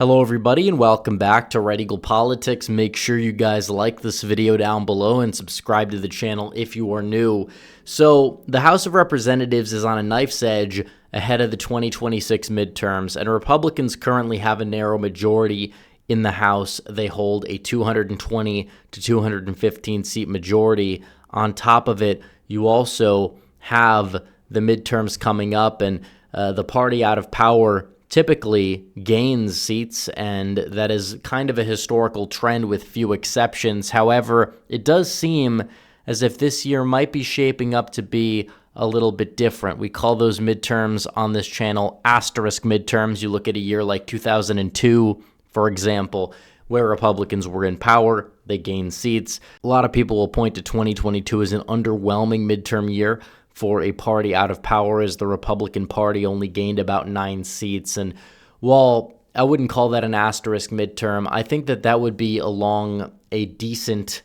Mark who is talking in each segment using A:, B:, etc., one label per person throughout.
A: Hello everybody and welcome back to Red Eagle Politics. Make sure you guys like this video down below and subscribe to the channel if you are new. So the House of Representatives is on a knife's edge ahead of the 2026 midterms, and Republicans currently have a narrow majority in the House. They hold a 220 to 215 seat majority. On top of it, you also have the midterms coming up, and the party out of power typically gains seats, and that is kind of a historical trend with few exceptions. However, it does seem as if this year might be shaping up to be a little bit different. We call those midterms on this channel asterisk midterms. You look at a year like 2002, for example, where Republicans were in power, they gained seats. A lot of people will point to 2022 as an underwhelming midterm year for a party out of power, as the Republican Party only gained about 9 seats. And while I wouldn't call that an asterisk midterm, I think that would be along a decent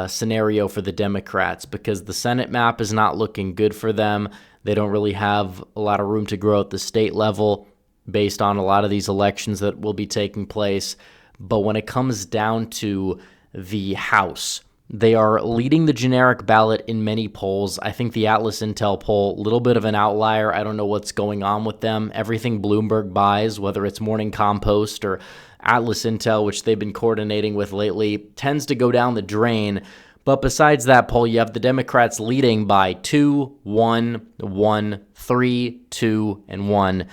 A: scenario for the Democrats, because the Senate map is not looking good for them. They don't really have a lot of room to grow at the state level based on a lot of these elections that will be taking place. But when it comes down to the House, they are leading the generic ballot in many polls. I think the Atlas Intel poll, a little bit of an outlier. I don't know what's going on with them. Everything Bloomberg buys, whether it's Morning Compost or Atlas Intel, which they've been coordinating with lately, tends to go down the drain. But besides that poll, you have the Democrats leading by 2, 1, 1, 3, 2, and 1.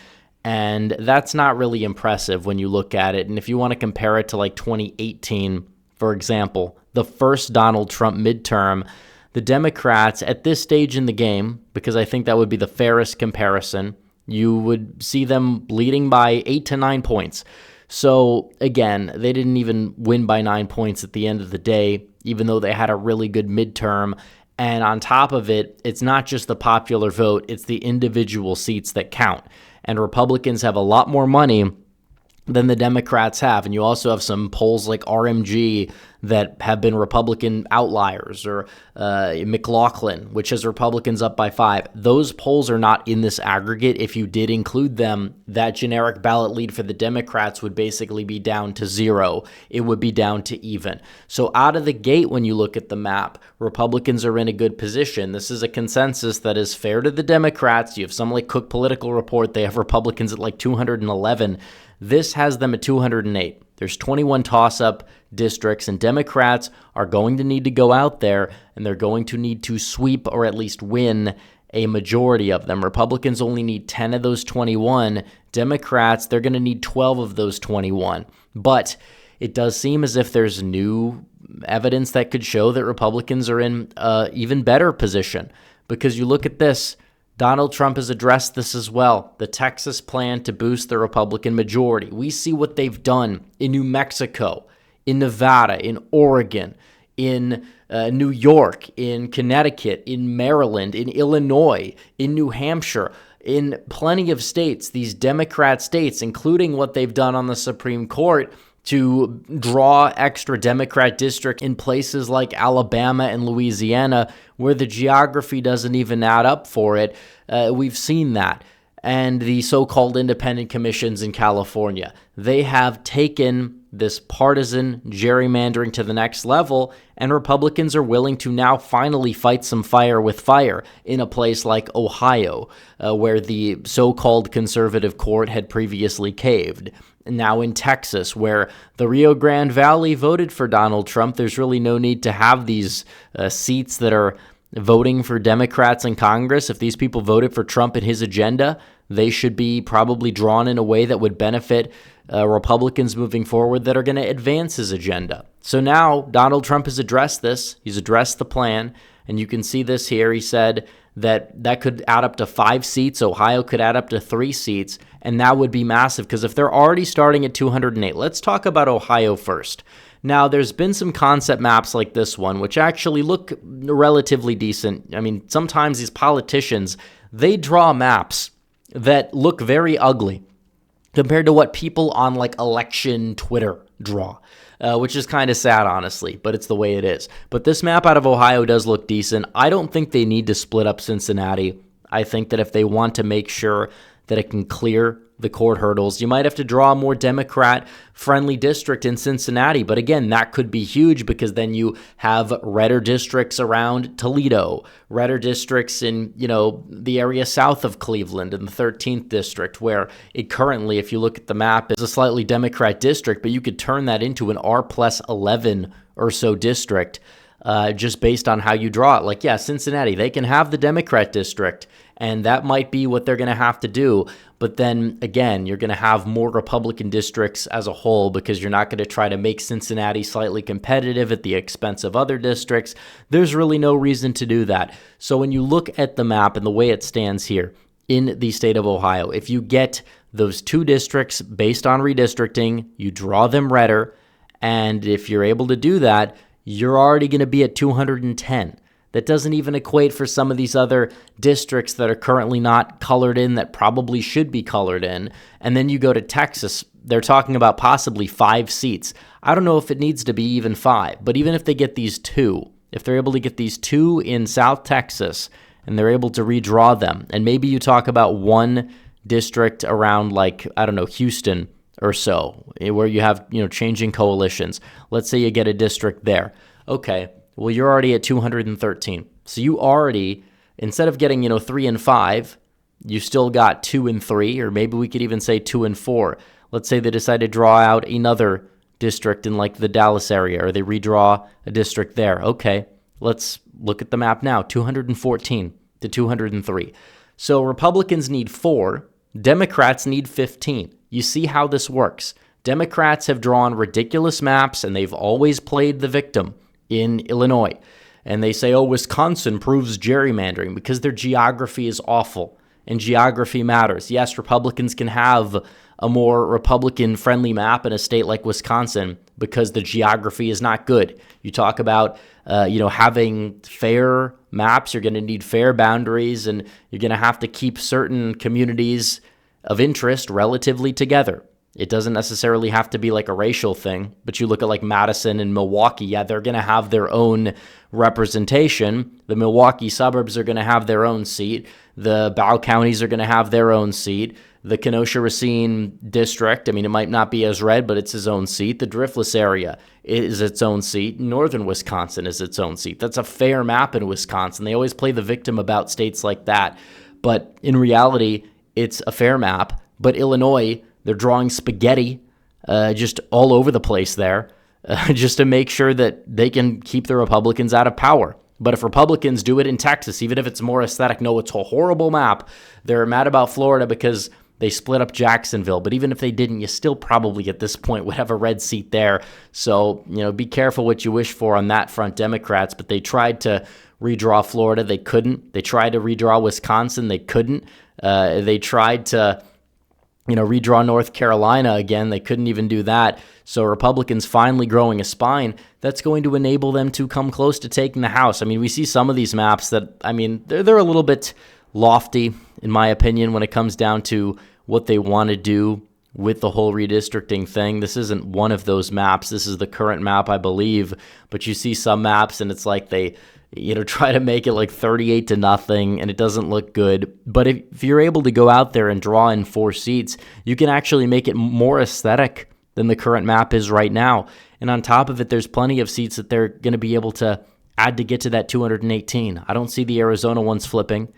A: And that's not really impressive when you look at it. And if you want to compare it to like 2018, for example, the first Donald Trump midterm, the Democrats at this stage in the game, because I think that would be the fairest comparison, you would see them leading by 8 to 9 points. So again, they didn't even win by 9 points at the end of the day, even though they had a really good midterm. And on top of it, it's not just the popular vote, it's the individual seats that count. And Republicans have a lot more money than the Democrats have. And you also have some polls like RMG that have been Republican outliers, or McLaughlin, which has Republicans up by 5. Those polls are not in this aggregate. If you did include them, that generic ballot lead for the Democrats would basically be down to 0. It would be down to even. So out of the gate, when you look at the map, Republicans are in a good position. This is a consensus that is fair to the Democrats. You have some like Cook Political Report. They have Republicans at like 211. This has them at 208. There's 21 toss-up districts, and Democrats are going to need to go out there, and they're going to need to sweep or at least win a majority of them. Republicans only need 10 of those 21. Democrats, they're going to need 12 of those 21. But it does seem as if there's new evidence that could show that Republicans are in an even better position, because you look at this. Donald Trump has addressed this as well, the Texas plan to boost the Republican majority. We see what they've done in New Mexico, in Nevada, in Oregon, in New York, in Connecticut, in Maryland, in Illinois, in New Hampshire, in plenty of states, these Democrat states, including what they've done on the Supreme Court to draw extra Democrat districts in places like Alabama and Louisiana, where the geography doesn't even add up for it. We've seen that. And the so-called independent commissions in California, they have taken this partisan gerrymandering to the next level, and Republicans are willing to now finally fight some fire with fire in a place like Ohio, where the so-called conservative court had previously caved. Now in Texas, where the Rio Grande Valley voted for Donald Trump, there's really no need to have these seats that are voting for Democrats in Congress. If these people voted for Trump and his agenda, they should be probably drawn in a way that would benefit Republicans moving forward that are going to advance his agenda. So now Donald Trump has addressed this. He's addressed the plan, and you can see this here. He said that could add up to 5 seats. Ohio could add up to 3 seats, and that would be massive, because if they're already starting at 208, let's talk about Ohio first. Now, there's been some concept maps like this one, which actually look relatively decent. I mean, sometimes these politicians, they draw maps that look very ugly compared to what people on like election Twitter draw, which is kind of sad, honestly, but it's the way it is. But this map out of Ohio does look decent. I don't think they need to split up Cincinnati. I think that if they want to make sure that it can clear the court hurdles. You might have to draw a more Democrat-friendly district in Cincinnati, but again, that could be huge because then you have redder districts around Toledo, redder districts in, the area south of Cleveland in the 13th district, where it currently, if you look at the map, is a slightly Democrat district, but you could turn that into an R+11 or so district just based on how you draw it. Like, yeah, Cincinnati, they can have the Democrat district, and that might be what they're going to have to do. But then again, you're going to have more Republican districts as a whole because you're not going to try to make Cincinnati slightly competitive at the expense of other districts. There's really no reason to do that. So when you look at the map and the way it stands here in the state of Ohio, if you get those two districts based on redistricting, you draw them redder, and if you're able to do that, you're already going to be at 210. That doesn't even equate for some of these other districts that are currently not colored in that probably should be colored in. And then you go to Texas, they're talking about possibly 5 seats. I don't know if it needs to be even 5, but even if they get these 2, if they're able to get these 2 in South Texas and they're able to redraw them, and maybe you talk about one district around Houston or so, where you have, changing coalitions. Let's say you get a district there. Okay, well, you're already at 213. So you already, instead of getting, 3 and 5, you still got 2 and 3, or maybe we could even say 2 and 4. Let's say they decide to draw out another district in the Dallas area, or they redraw a district there. Okay, let's look at the map now, 214 to 203. So Republicans need 4, Democrats need 15. You see how this works. Democrats have drawn ridiculous maps, and they've always played the victim in Illinois. And they say, Wisconsin proves gerrymandering because their geography is awful, and geography matters. Yes, Republicans can have a more Republican-friendly map in a state like Wisconsin because the geography is not good. You talk about, having fair maps, you're going to need fair boundaries, and you're going to have to keep certain communities of interest relatively together. It doesn't necessarily have to be like a racial thing, but you look at Madison and Milwaukee, yeah, they're going to have their own representation. The Milwaukee suburbs are going to have their own seat. The Bow counties are going to have their own seat. The Kenosha-Racine district, it might not be as red, but it's his own seat. The Driftless area is its own seat. Northern Wisconsin is its own seat. That's a fair map in Wisconsin. They always play the victim about states like that. But in reality, it's a fair map. But Illinois, they're drawing spaghetti just all over the place there just to make sure that they can keep the Republicans out of power. But if Republicans do it in Texas, even if it's more aesthetic, no, it's a horrible map. They're mad about Florida because they split up Jacksonville. But even if they didn't, you still probably at this point would have a red seat there. So, be careful what you wish for on that front, Democrats. But they tried to redraw Florida. They couldn't. They tried to redraw Wisconsin. They couldn't. They tried to redraw North Carolina again. They couldn't even do that. So Republicans finally growing a spine that's going to enable them to come close to taking the House. We see some of these maps that, they're a little bit lofty, in my opinion, when it comes down to what they want to do with the whole redistricting thing. This isn't one of those maps. This is the current map, I believe. But you see some maps and it's like they try to make it 38-0, and it doesn't look good. But if you're able to go out there and draw in 4 seats, you can actually make it more aesthetic than the current map is right now. And on top of it, there's plenty of seats that they're going to be able to add to get to that 218. I don't see the Arizona ones flipping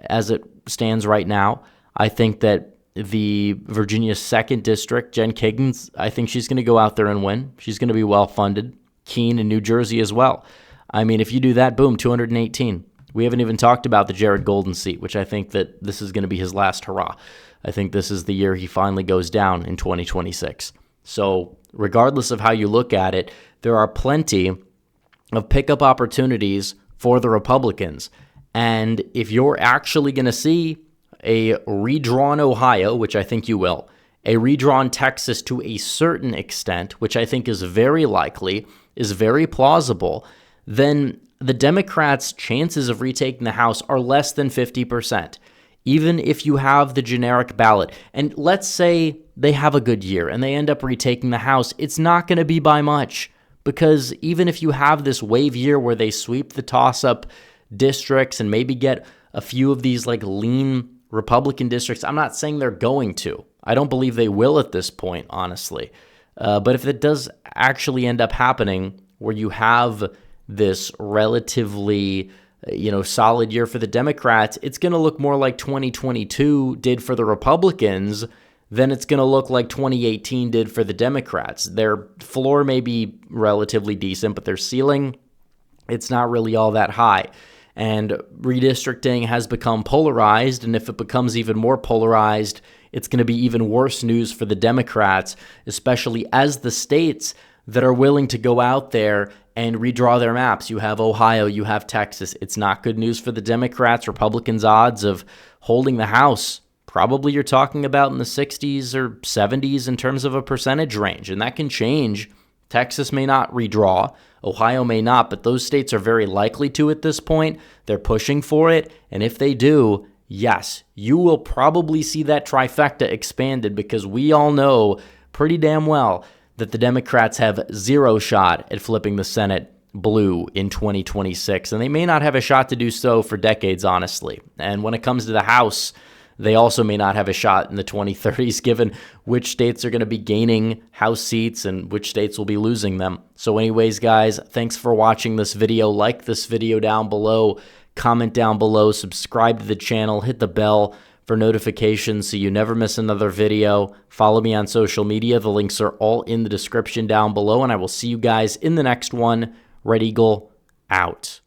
A: as it stands right now. I think that the Virginia 2nd District, Jen Kiggins, I think she's going to go out there and win. She's going to be well-funded. Keene in New Jersey as well. If you do that, boom, 218. We haven't even talked about the Jared Golden seat, which I think that this is going to be his last hurrah. I think this is the year he finally goes down in 2026. So regardless of how you look at it, there are plenty of pickup opportunities for the Republicans. And if you're actually going to see a redrawn Ohio, which I think you will, a redrawn Texas to a certain extent, which I think is very likely, is very plausible, then the Democrats' chances of retaking the House are less than 50%, even if you have the generic ballot. And let's say they have a good year and they end up retaking the House, it's not going to be by much, because even if you have this wave year where they sweep the toss-up districts and maybe get a few of these lean Republican districts, I'm not saying they're going to. I don't believe they will at this point, honestly. But if it does actually end up happening where you have this relatively solid year for the Democrats, it's going to look more like 2022 did for the Republicans than it's going to look like 2018 did for the Democrats. Their floor may be relatively decent, but their ceiling, it's not really all that high. And redistricting has become polarized, and if it becomes even more polarized, it's going to be even worse news for the Democrats, especially as the states that are willing to go out there and redraw their maps. You have Ohio, you have Texas. It's not good news for the Democrats. Republicans' odds of holding the House, probably you're talking about in the 60s or 70s in terms of a percentage range, and that can change. Texas may not redraw, Ohio may not, but those states are very likely to at this point. They're pushing for it, and if they do, yes, you will probably see that trifecta expanded, because we all know pretty damn well that the Democrats have zero shot at flipping the Senate blue in 2026, and they may not have a shot to do so for decades, honestly. And when it comes to the House, they also may not have a shot in the 2030s, given which states are going to be gaining House seats and which states will be losing them. So anyways, guys, thanks for watching this video. Like this video down below, comment down below, subscribe to the channel, hit the bell for notifications so you never miss another video. Follow me on social media. The links are all in the description down below, and I will see you guys in the next one. Red Eagle out.